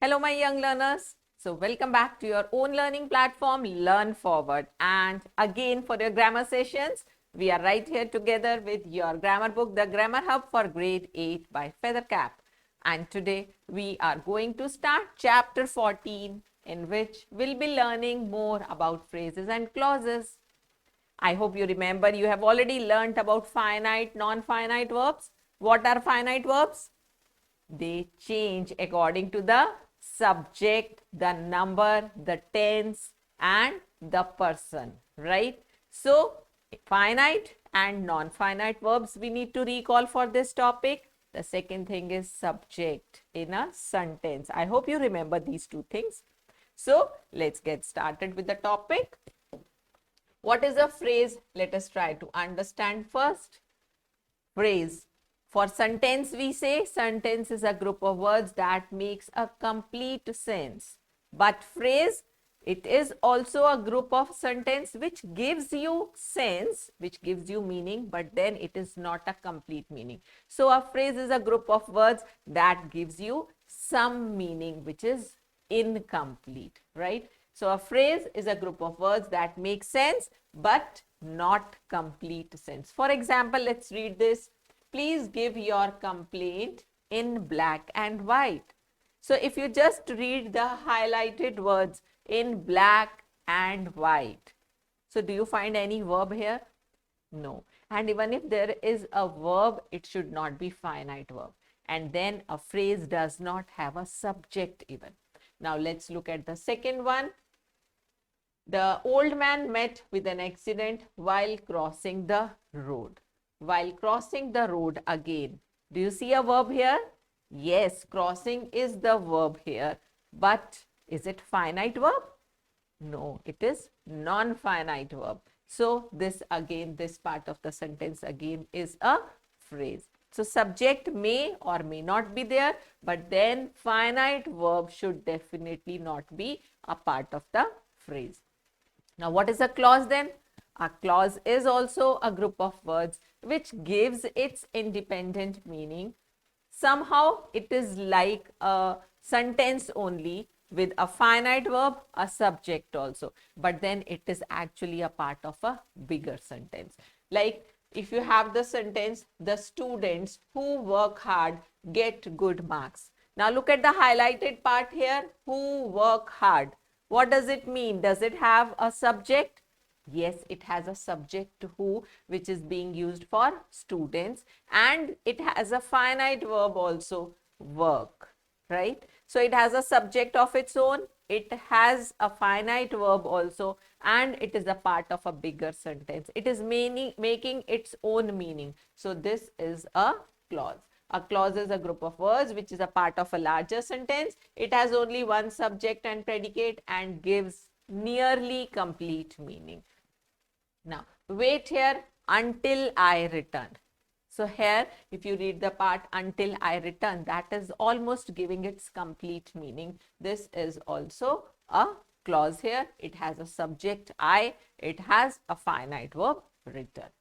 Hello, my young learners. So, welcome back to your own learning platform, Learn Forward. And again, for your grammar sessions, we are right here together with your grammar book, The Grammar Hub for Grade 8 by Feathercap. And today, we are going to start chapter 14, in which we'll be learning more about phrases and clauses. I hope you remember you have already learnt about finite, non-finite verbs. What are finite verbs? They change according to the subject, the number, the tense, and the person, right? So, finite and non-finite verbs we need to recall for this topic. The second thing is subject in a sentence. I hope you remember these two things. So, let's get started with the topic. What is a phrase? Let us try to understand first. Phrase. For sentence, we say sentence is a group of words that makes a complete sense. But phrase, it is also a group of sentence which gives you sense, which gives you meaning, but then it is not a complete meaning. So a phrase is a group of words that gives you some meaning which is incomplete, right? So a phrase is a group of words that make sense but not complete sense. For example, let's read this. Please give your complaint in black and white. So if you just read the highlighted words in black and white, so do you find any verb here? No. And even if there is a verb, it should not be finite verb. And then a phrase does not have a subject even. Now let's look at the second one. The old man met with an accident while crossing the road. While crossing the road again. Do you see a verb here? Yes, crossing is the verb here. But is it finite verb? No, it is non-finite verb. So this again, this part of the sentence again is a phrase. So subject may or may not be there, but then finite verb should definitely not be a part of the phrase. Now, what is a clause then? A clause is also a group of words which gives its independent meaning. Somehow, it is like a sentence only with a finite verb, a subject also. But then it is actually a part of a bigger sentence. Like if you have the sentence, the students who work hard get good marks. Now, look at the highlighted part here, who work hard. What does it mean? Does it have a subject? Yes, it has a subject who, which is being used for students, and it has a finite verb also, work, right? So it has a subject of its own, it has a finite verb also, and it is a part of a bigger sentence. It is making its own meaning. So this is a clause. A clause is a group of words which is a part of a larger sentence. It has only one subject and predicate and gives nearly complete meaning. Now, wait here until I return. So here, if you read the part until I return, that is almost giving its complete meaning. This is also a clause here. It has a subject I, it has a finite verb return.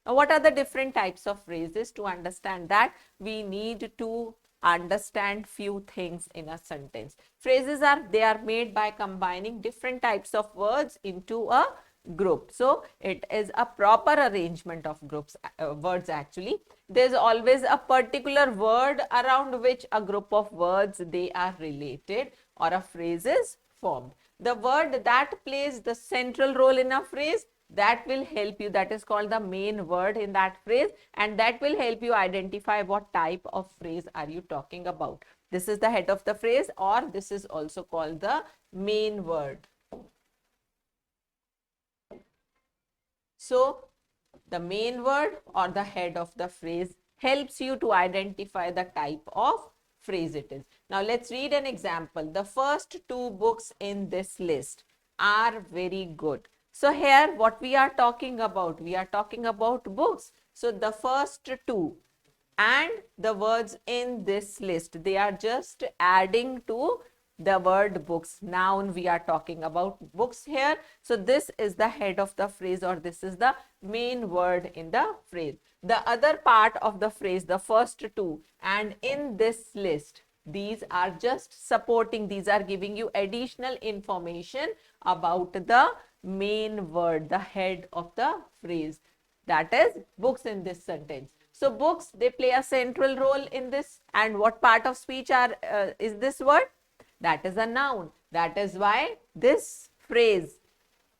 Now, what are the different types of phrases? To understand that, we need to understand few things in a sentence. Phrases they are made by combining different types of words into a group. So it is a proper arrangement of groups, words actually. There's always a particular word around which a group of words they are related or a phrase is formed. The word that plays the central role in a phrase, that will help you, that is called the main word in that phrase, and that will help you identify what type of phrase are you talking about. This is the head of the phrase, or this is also called the main word. So the main word or the head of the phrase helps you to identify the type of phrase it is. Now let's read an example. The first two books in this list are very good. So here what we are talking about? We are talking about books. So the first two and the words in this list, they are just adding to the word books. Noun, we are talking about books here. So this is the head of the phrase, or this is the main word in the phrase. The other part of the phrase, the first two and in this list, These are just supporting, these are giving you additional information about the main word, the head of the phrase. That is books in this sentence. So books, they play a central role in this. And what part of speech is this word? That is a noun. That is why this phrase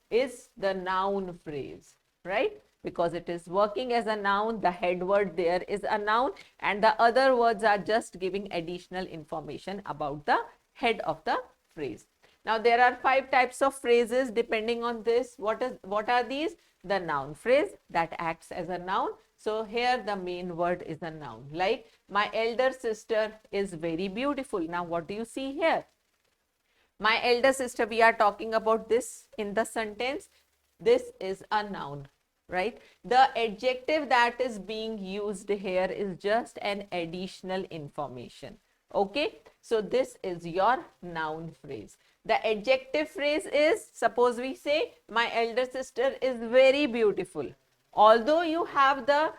is the noun phrase, right? Because it is working as a noun, the head word there is a noun, and the other words are just giving additional information about the head of the phrase. Now there are 5 types of phrases depending on this. What are these? The noun phrase that acts as a noun. So here the main word is a noun. Like, my elder sister is very beautiful. Now what do you see here? My elder sister, we are talking about this in the sentence. This is a noun, right? The adjective that is being used here is just an additional information. Okay, so this is your noun phrase. The adjective phrase is, suppose we say, my elder sister is very beautiful. Although you have the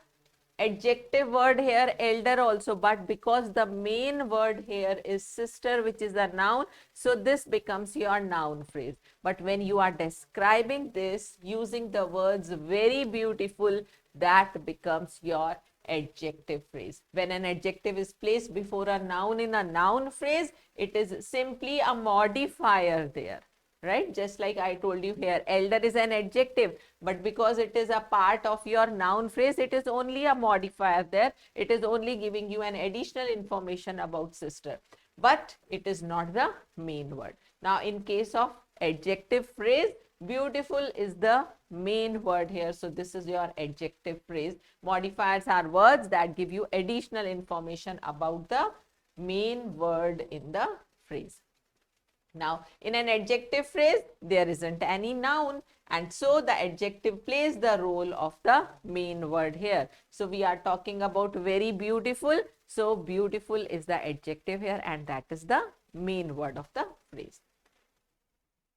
adjective word here, elder also, but because the main word here is sister, which is a noun, so this becomes your noun phrase. But when you are describing this using the words very beautiful, that becomes your adjective phrase. When an adjective is placed before a noun in a noun phrase, it is simply a modifier there, right? Just like I told you here, elder is an adjective, but because it is a part of your noun phrase, it is only a modifier there. It is only giving you an additional information about sister, but it is not the main word. Now in case of adjective phrase, beautiful is the main word here. So this is your adjective phrase. Modifiers are words that give you additional information about the main word in the phrase. Now, in an adjective phrase, there isn't any noun, and so the adjective plays the role of the main word here. So, we are talking about very beautiful. So, beautiful is the adjective here, and that is the main word of the phrase.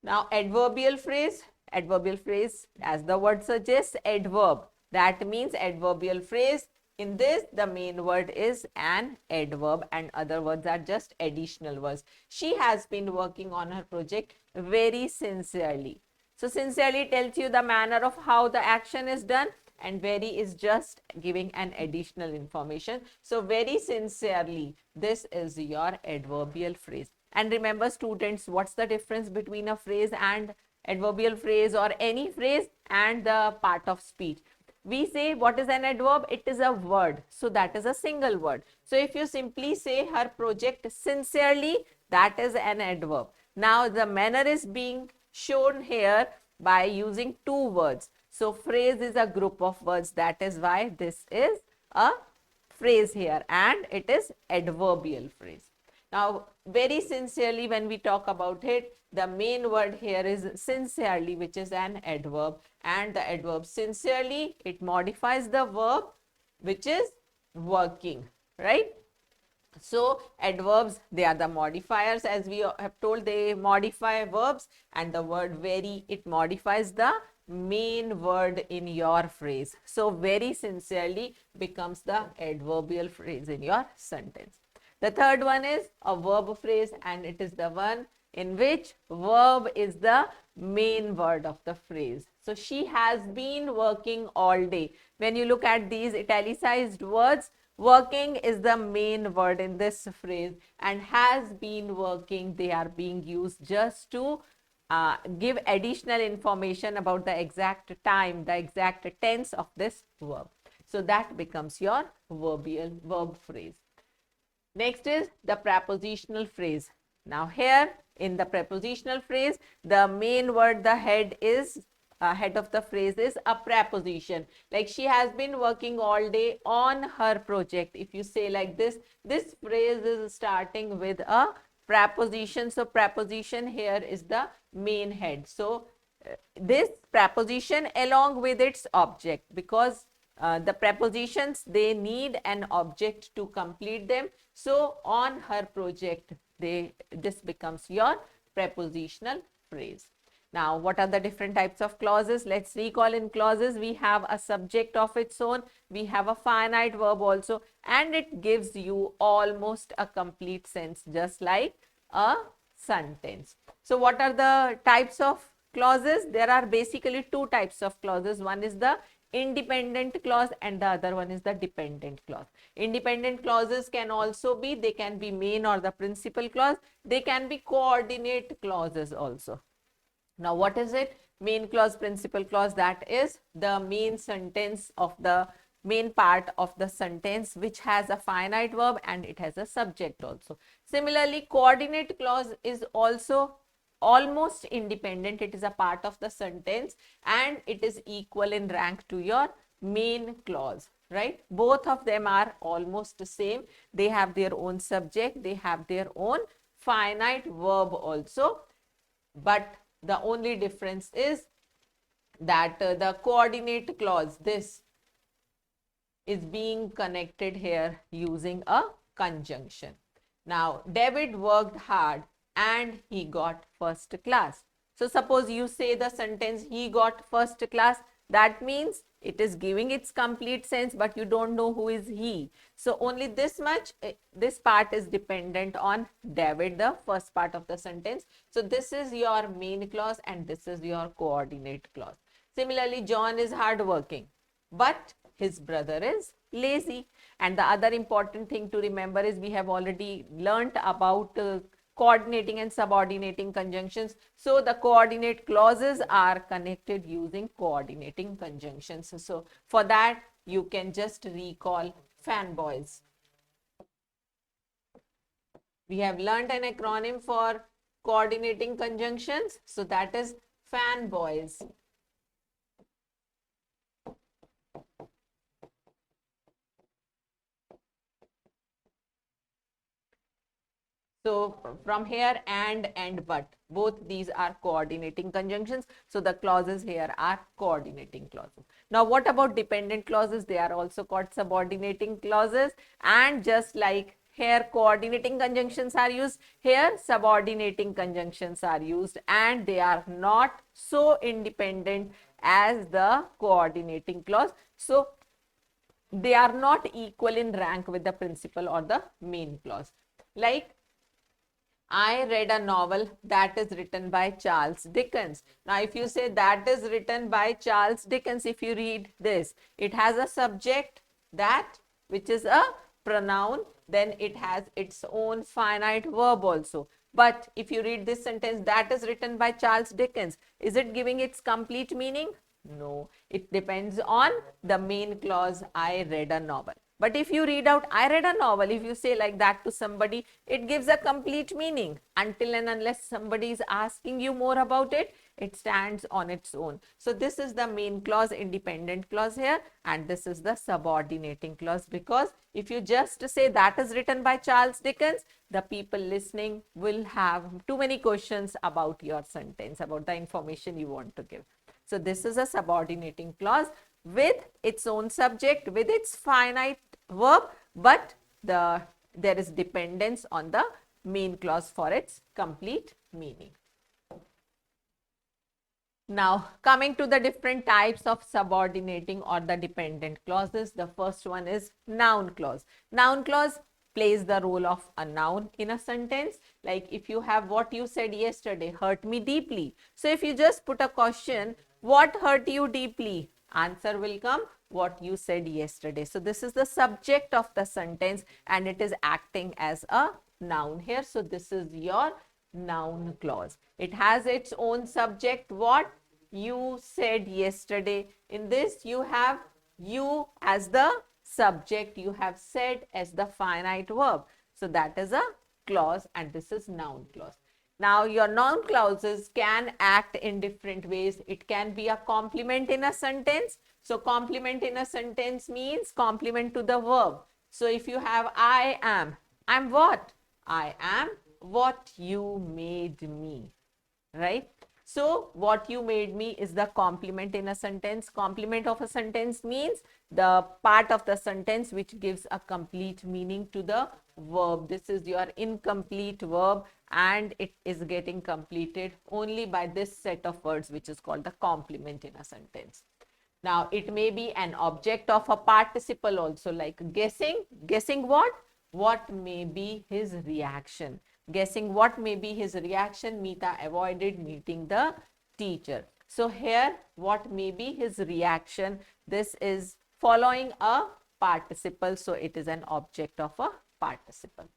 Now, adverbial phrase, as the word suggests, adverb. That means adverbial phrase. In this, the main word is an adverb and other words are just additional words. She has been working on her project very sincerely. So, sincerely tells you the manner of how the action is done, and very is just giving an additional information. So, very sincerely, this is your adverbial phrase. And remember, students, what's the difference between a phrase and adverbial phrase or any phrase and the part of speech? We say, what is an adverb? It is a word. So that is a single word. So if you simply say her project sincerely, that is an adverb. Now the manner is being shown here by using 2 words. So phrase is a group of words. That is why this is a phrase here, and it is adverbial phrase. Now, very sincerely, when we talk about it, the main word here is sincerely, which is an adverb, and the adverb sincerely, it modifies the verb, which is working, right? So, adverbs, they are the modifiers, as we have told, they modify verbs, and the word very, it modifies the main word in your phrase. So, very sincerely becomes the adverbial phrase in your sentence. The third one is a verb phrase, and it is the one in which verb is the main word of the phrase. So, she has been working all day. When you look at these italicized words, working is the main word in this phrase, and has been working, they are being used just to give additional information about the exact time, the exact tense of this verb. So, that becomes your verb phrase. Next is the prepositional phrase. Now here in the prepositional phrase, the main word, the head of the phrase is a preposition. Like, she has been working all day on her project. If you say like this phrase is starting with a preposition. So preposition here is the main head. So this preposition along with its object, because the prepositions, they need an object to complete them. So on her project, this becomes your prepositional phrase. Now, what are the different types of clauses? Let's recall. In clauses, we have a subject of its own, we have a finite verb also, and it gives you almost a complete sense, just like a sentence. So, what are the types of clauses? There are basically two types of clauses. One is the independent clause and the other one is the dependent clause. Independent clauses can also be, they can be main or the principal clause. They can be coordinate clauses also. Now, what is it? Main clause, principal clause, that is the main sentence of the main part of the sentence which has a finite verb and it has a subject also. Similarly, coordinate clause is also almost independent. It is a part of the sentence and it is equal in rank to your main clause, right? Both of them are almost the same. They have their own subject, they have their own finite verb also, but the only difference is that the coordinate clause, this is being connected here using a conjunction. Now, David worked hard and he got first class. So, suppose you say the sentence he got first class, that means it is giving its complete sense, but you don't know who is he. So, only this much, this part is dependent on David, the first part of the sentence. So, this is your main clause and this is your coordinate clause. Similarly, John is hardworking, but his brother is lazy. And the other important thing to remember is we have already learnt about coordinating and subordinating conjunctions. So, the coordinate clauses are connected using coordinating conjunctions. So, for that you can just recall fanboys. We have learnt an acronym for coordinating conjunctions. So, that is fanboys. So, from here and but, both these are coordinating conjunctions. So, the clauses here are coordinating clauses. Now, what about dependent clauses? They are also called subordinating clauses, and just like here coordinating conjunctions are used, here subordinating conjunctions are used, and they are not so independent as the coordinating clause. So, they are not equal in rank with the principal or the main clause. Like, I read a novel that is written by Charles Dickens. Now, if you say that is written by Charles Dickens, if you read this, it has a subject, that, which is a pronoun, then it has its own finite verb also. But if you read this sentence, that is written by Charles Dickens, is it giving its complete meaning? No, it depends on the main clause, I read a novel. But if you read out, I read a novel, if you say like that to somebody, it gives a complete meaning. Until and unless somebody is asking you more about it, it stands on its own. So, this is the main clause, independent clause here, and this is the subordinating clause, because if you just say that is written by Charles Dickens, the people listening will have too many questions about your sentence, about the information you want to give. So, this is a subordinating clause with its own subject, with its finite verb, but there is dependence on the main clause for its complete meaning. Now, coming to the different types of subordinating or the dependent clauses, the first one is noun clause. Noun clause plays the role of a noun in a sentence. Like, if you have what you said yesterday hurt me deeply. So, if you just put a question, what hurt you deeply? Answer will come, what you said yesterday. So, this is the subject of the sentence and it is acting as a noun here. So, this is your noun clause. It has its own subject, what you said yesterday. In this, you have you as the subject, you have said as the finite verb. So, that is a clause and this is noun clause. Now, your noun clauses can act in different ways. It can be a complement in a sentence. So, complement in a sentence means complement to the verb. So, if you have I am what? I am what you made me, right? So, what you made me is the complement in a sentence. Complement of a sentence means the part of the sentence which gives a complete meaning to the verb. This is your incomplete verb, and it is getting completed only by this set of words, which is called the complement in a sentence. Now, it may be an object of a participle also, like guessing. Guessing what? What may be his reaction? Guessing what may be his reaction, Meeta avoided meeting the teacher. So here, what may be his reaction? This is following a participle, so it is an object of a participle.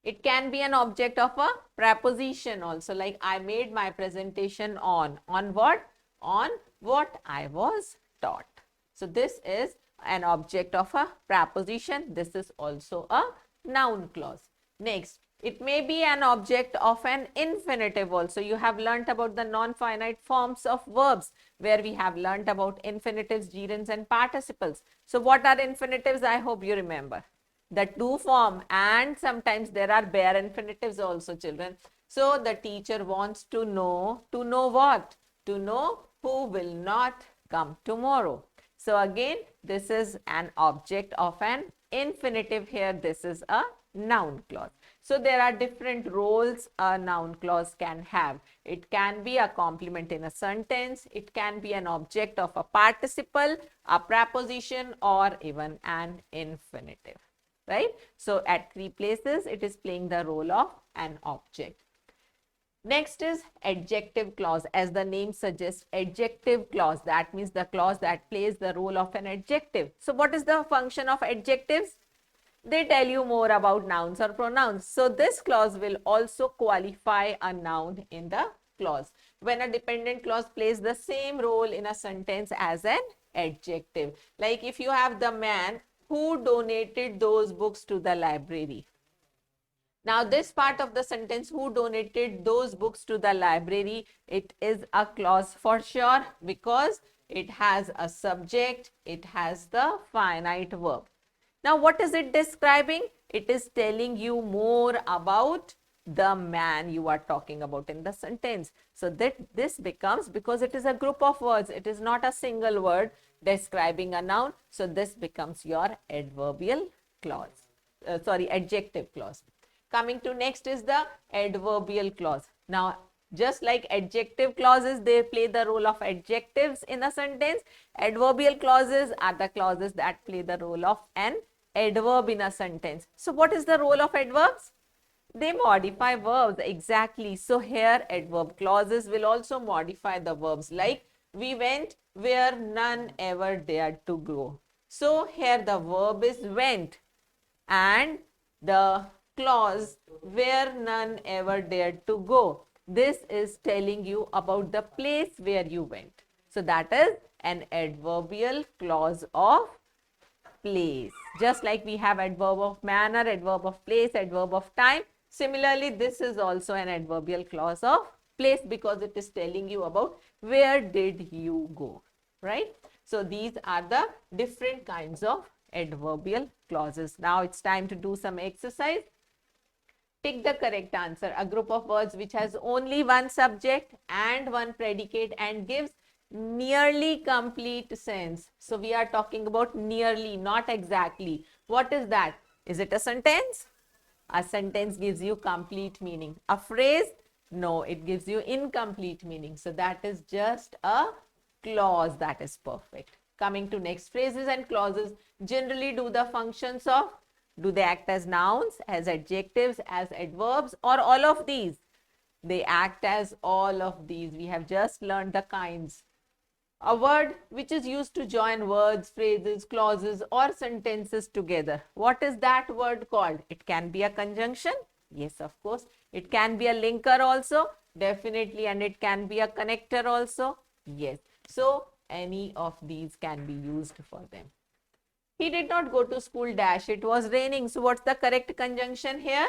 It can be an object of a preposition also, like I made my presentation on. On what? On what I was taught. So this is an object of a preposition. This is also a noun clause. Next, it may be an object of an infinitive also. You have learnt about the non-finite forms of verbs, where we have learnt about infinitives, gerunds and participles. So what are infinitives? I hope you remember. The to form, and sometimes there are bare infinitives also, children. So the teacher wants to know what? To know who will not come tomorrow. So again, this is an object of an infinitive here. This is a noun clause. So there are different roles a noun clause can have. It can be a complement in a sentence. It can be an object of a participle, a preposition, or even an infinitive. Right? So at 3 places, it is playing the role of an object. Next is adjective clause. As the name suggests, adjective clause. That means the clause that plays the role of an adjective. So what is the function of adjectives? They tell you more about nouns or pronouns. So this clause will also qualify a noun in the clause. When a dependent clause plays the same role in a sentence as an adjective. Like if you have the man who donated those books to the library. Now this part of the sentence, who donated those books to the library, it is a clause for sure, because it has a subject, it has the finite verb. Now what is it describing? It is telling you more about the man you are talking about in the sentence. So that this becomes, because it is a group of words, it is not a single word describing a noun. So this becomes your adverbial clause. Adjective clause. Coming to next is the adverbial clause. Now, just like adjective clauses, they play the role of adjectives in a sentence. Adverbial clauses are the clauses that play the role of an adverb in a sentence. So what is the role of adverbs? They modify verbs, exactly. So here adverb clauses will also modify the verbs, like we went where none ever dared to go. So here the verb is went, and the clause where none ever dared to go. This is telling you about the place where you went. So that is an adverbial clause of place. Just like we have adverb of manner, adverb of place, adverb of time. Similarly, this is also an adverbial clause of place, because it is telling you about where did you go, right? So these are the different kinds of adverbial clauses. Now it's time to do some exercise. Pick the correct answer. A group of words which has only one subject and one predicate and gives nearly complete sense. So we are talking about nearly, not exactly. What is that? Is it a sentence? A sentence gives you complete meaning. A phrase? No, it gives you incomplete meaning. So that is just a clause. That is perfect. Coming to next, phrases and clauses generally do the functions of, do they act as nouns, as adjectives, as adverbs, or all of these? They act as all of these. We have just learned the kinds. A word which is used to join words, phrases, clauses, or sentences together. What is that word called? It can be a conjunction. Yes, of course. It can be a linker also. Definitely. And it can be a connector also. Yes. So, any of these can be used for them. He did not go to school dash. It was raining. So, what's the correct conjunction here?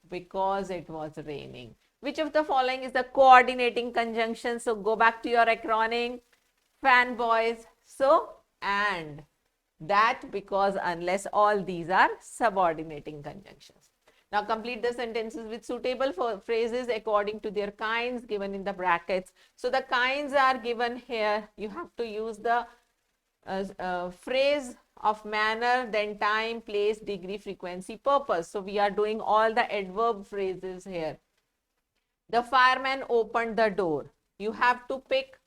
Because it was raining. Which of the following is the coordinating conjunction? So, go back to your acronym. Fanboys. So, and that, because, unless, all these are subordinating conjunctions. Now complete the sentences with suitable phrases according to their kinds given in the brackets. So the kinds are given here. You have to use the phrase of manner, then time, place, degree, frequency, purpose. So we are doing all the adverb phrases here. The fireman opened the door. You have to pick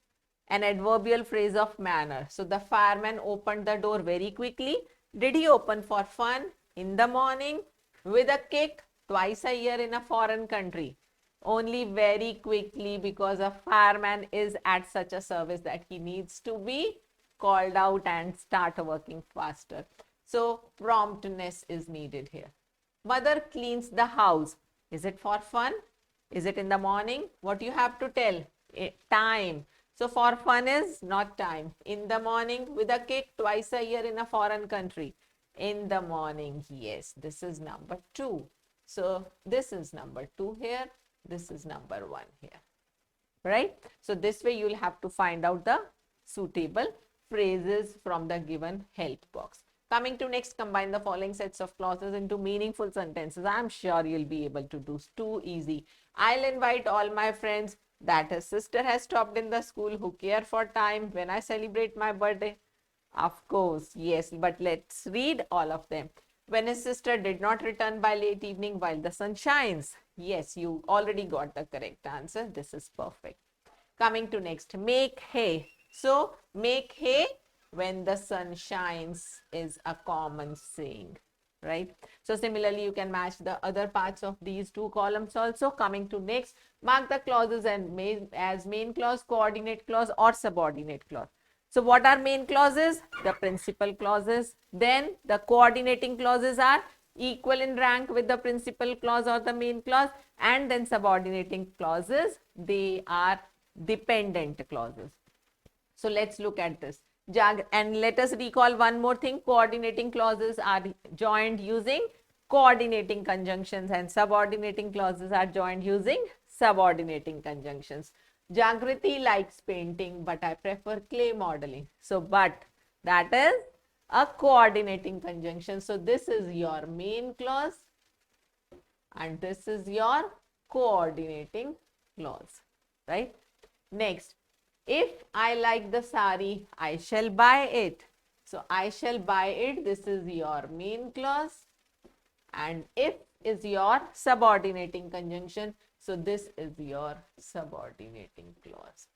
an adverbial phrase of manner. So the fireman opened the door very quickly. Did he open for fun? In the morning? With a kick? Twice a year in a foreign country? Only very quickly, because a fireman is at such a service that he needs to be called out and start working faster. So promptness is needed here. Mother cleans the house. Is it for fun? Is it in the morning? What you have to tell? Time. So for fun is not time. In the morning, with a kick, twice a year in a foreign country. In the morning, yes, this is number 2. So this is number 2 here. This is number 1 here. Right? So this way you'll have to find out the suitable phrases from the given help box. Coming to next, combine the following sets of clauses into meaningful sentences. I'm sure you'll be able to do. Too easy. I'll invite all my friends that his sister has stopped in the school who care for time when I celebrate my birthday. Of course, yes, but let's read all of them. When his sister did not return by late evening while the sun shines. Yes, you already got the correct answer. This is perfect. Coming to next, make hay. So, make hay when the sun shines is a common saying, right? So, similarly, you can match the other parts of these 2 columns also. Coming to next, mark the clauses and as main clause, coordinate clause or subordinate clause. So, what are main clauses? The principal clauses. Then, the coordinating clauses are equal in rank with the principal clause or the main clause, and then subordinating clauses, they are dependent clauses. So let's look at this. And let us recall one more thing. Coordinating clauses are joined using coordinating conjunctions, and subordinating clauses are joined using subordinating conjunctions. Jagriti likes painting, but I prefer clay modeling. So, but that is a coordinating conjunction. So, this is your main clause and this is your coordinating clause, right? Next, if I like the sari, I shall buy it. So, I shall buy it. This is your main clause. And if is your subordinating conjunction. So, this is your subordinating clause.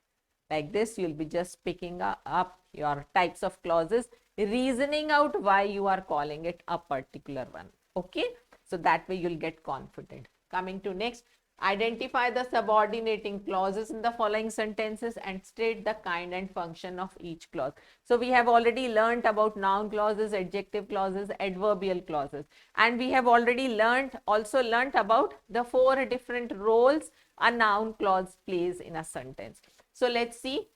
Like this, you'll be just picking up your types of clauses, reasoning out why you are calling it a particular one. Okay. So, that way you'll get confident. Coming to next, identify the subordinating clauses in the following sentences and state the kind and function of each clause. So, we have already learnt about noun clauses, adjective clauses, adverbial clauses, and we have already also learnt about the 4 different roles a noun clause plays in a sentence. So, let's see.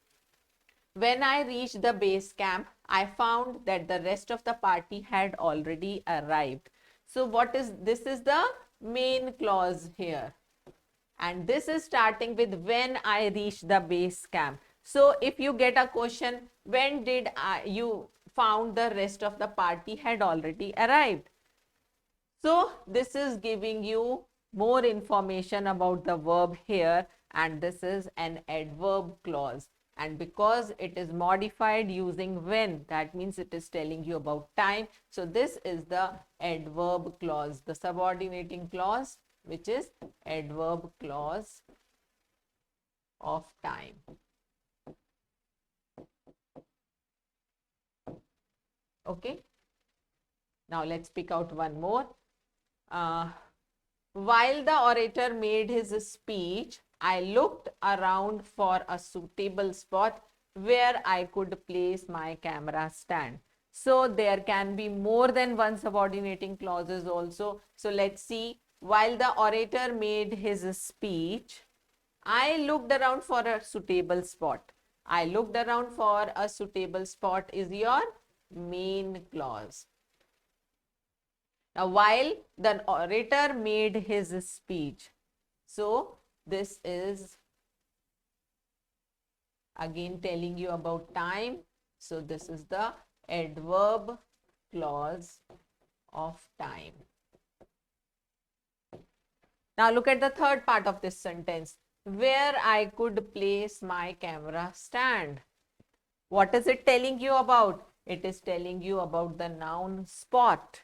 When I reached the base camp, I found that the rest of the party had already arrived. So, what is this? Is the main clause here. And this is starting with when I reached the base camp. So, if you get a question, when did you found the rest of the party had already arrived? So, this is giving you more information about the verb here, and this is an adverb clause. And because it is modified using when, that means it is telling you about time. So, this is the adverb clause, the subordinating clause, which is adverb clause of time. Okay. Now, let's pick out one more. While the orator made his speech, I looked around for a suitable spot where I could place my camera stand. So, there can be more than one subordinating clauses also. So, let's see. While the orator made his speech, I looked around for a suitable spot. I looked around for a suitable spot is your main clause. Now, while the orator made his speech, so this is again telling you about time. So, this is the adverb clause of time. Now, look at the third part of this sentence, where I could place my camera stand. What is it telling you about? it is telling you about the noun spot.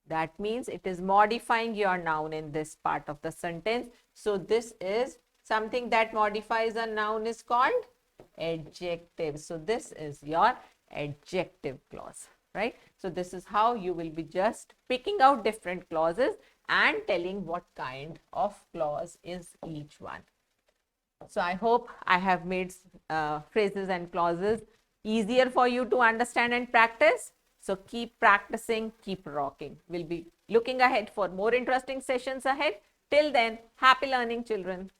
That means it is modifying your noun in this part of the sentence. So this is something that modifies a noun is called adjective. So this is your adjective clause, right? So this is how you will be just picking out different clauses and telling what kind of clause is each one. So I hope I have made phrases and clauses easier for you to understand and practice. So keep practicing, keep rocking. We'll be looking ahead for more interesting sessions ahead. Till then, happy learning, children.